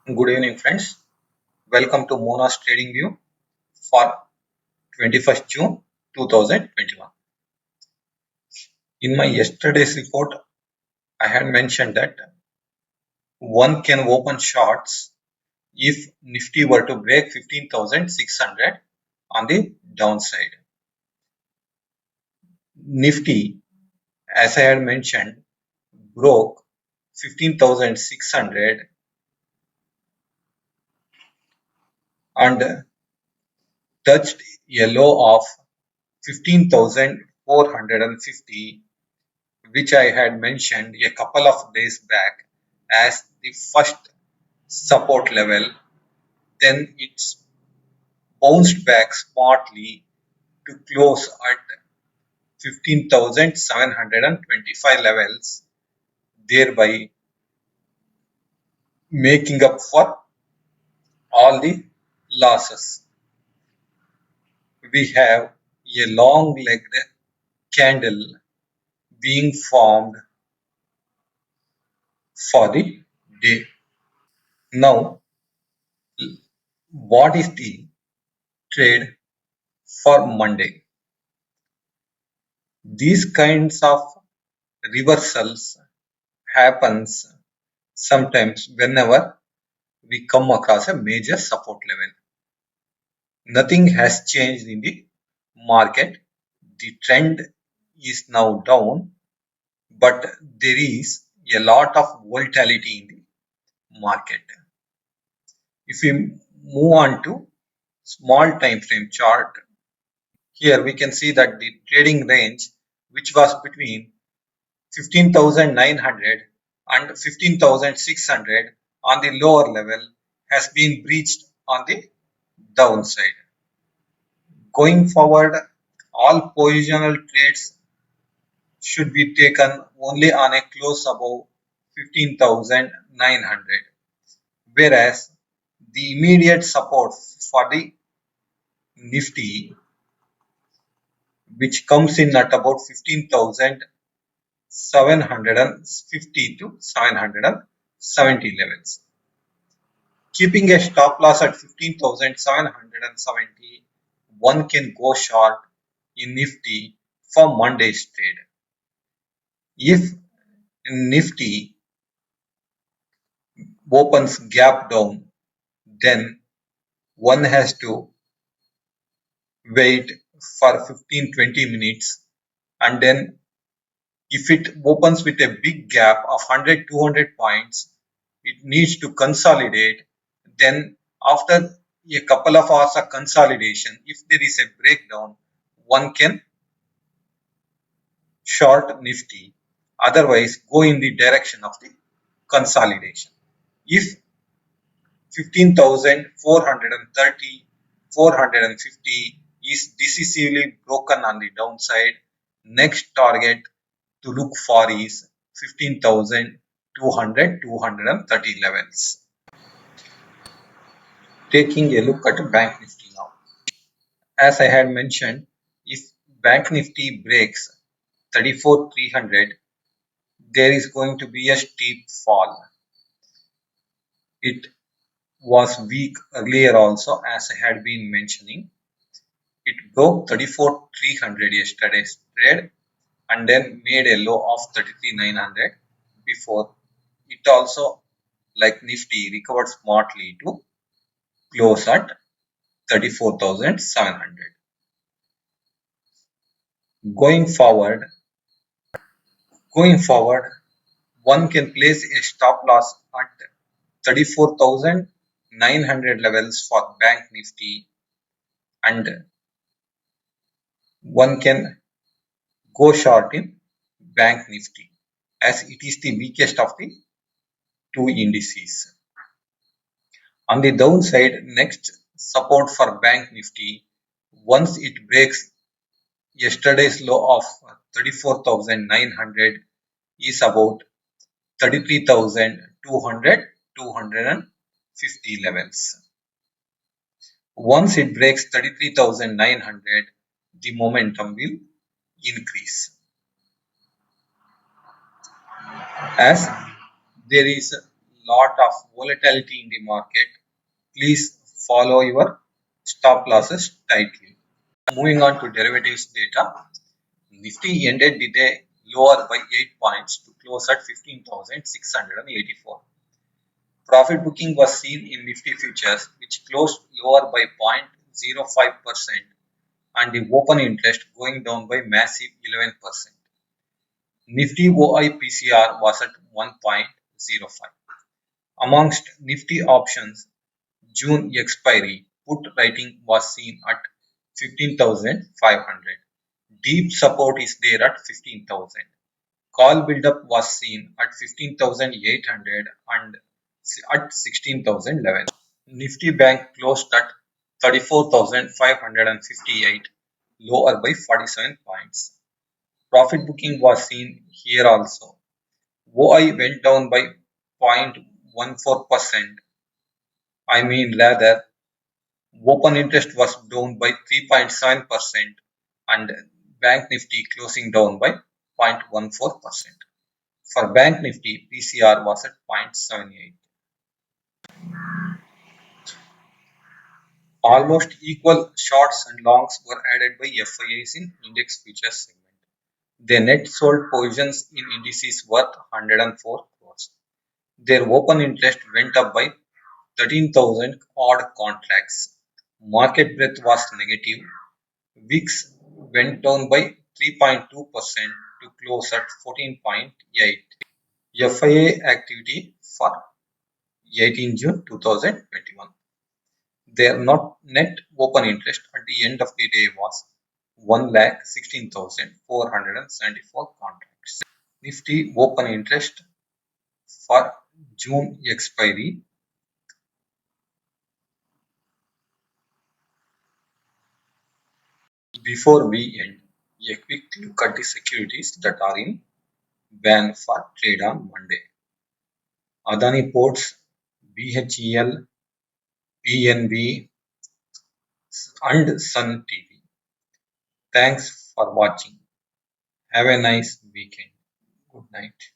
Good evening, friends. Welcome to Mona's Trading View for 21st June 2021. In my yesterday's report, I had mentioned that one can open shorts if Nifty were to break 15,600 on the downside. Nifty, as I had mentioned, broke 15,600 and touched a low of 15,450, which I had mentioned a couple of days back as the first support level. Then it's bounced back smartly to close at 15,725 levels, thereby making up for all the losses. We have a long legged candle being formed for the day. Now, what is the trade for Monday? These kinds of reversals happens sometimes whenever we come across a major support level. Nothing has changed in the market. The trend is now down, but there is a lot of volatility in the market. If we move on to small time frame chart, here we can see that the trading range, which was between 15,900 and 15,600 on the lower level, has been breached on the downside. Going forward, all positional trades should be taken only on a close above 15,900, whereas the immediate support for the Nifty, which comes in at about 15,750 to 770 levels. Keeping a stop loss at 15,770, one can go short in Nifty for Monday's trade. If Nifty opens gap down, then one has to wait for 15-20 minutes, and then if it opens with a big gap of 100-200 points, it needs to consolidate. Then after a couple of hours of consolidation, if there is a breakdown, one can short Nifty, otherwise go in the direction of the consolidation. If 15,430, 450 is decisively broken on the downside, next target to look for is 15,200, 230 levels. Taking a look at Bank Nifty now. As I had mentioned, if Bank Nifty breaks 34,300, there is going to be a steep fall. It was weak earlier also, as I had been mentioning. It broke 34,300 yesterday's trade and then made a low of 33,900 before it also, like Nifty, recovered smartly to close at 34,700. Going forward, one can place a stop loss at 34,900 levels for Bank Nifty, and one can go short in Bank Nifty as it is the weakest of the two indices. On the downside, next support for Bank Nifty, once it breaks yesterday's low of 34,900, is about 33,200, 250 levels. Once it breaks 33,900, the momentum will increase, as there is lot of volatility in the market. Please follow your stop losses tightly. Moving on to derivatives data, Nifty ended the day lower by 8 points to close at 15,684. Profit booking was seen in Nifty futures, which closed lower by 0.05% and the open interest going down by massive 11%. Nifty OIPCR was at 1.05. Amongst Nifty options, June expiry put writing was seen at 15,500. Deep support is there at 15,000. Call buildup was seen at 15,800 and at 16,011. Nifty Bank closed at 34,558, lower by 47 points. Profit booking was seen here also. OI went down by 0.14%. I mean rather, open interest was down by 3.7% and Bank Nifty closing down by 0.14%. For Bank Nifty, PCR was at 0.78. Almost equal shorts and longs were added by FIIs in index futures segment. Their net sold positions in indices worth 104 crores. Their open interest went up by 13,000 odd contracts. Market breadth was negative. VIX went down by 3.2% to close at 14.8. FIA activity for 18 June 2021. Their net open interest at the end of the day was 1,16,474 contracts. Nifty open interest for June expiry. Before we end, a quick look at the securities that are in ban for trade on Monday. Adani Ports, BHEL, PNB and Sun TV. Thanks for watching. Have a nice weekend. Good night.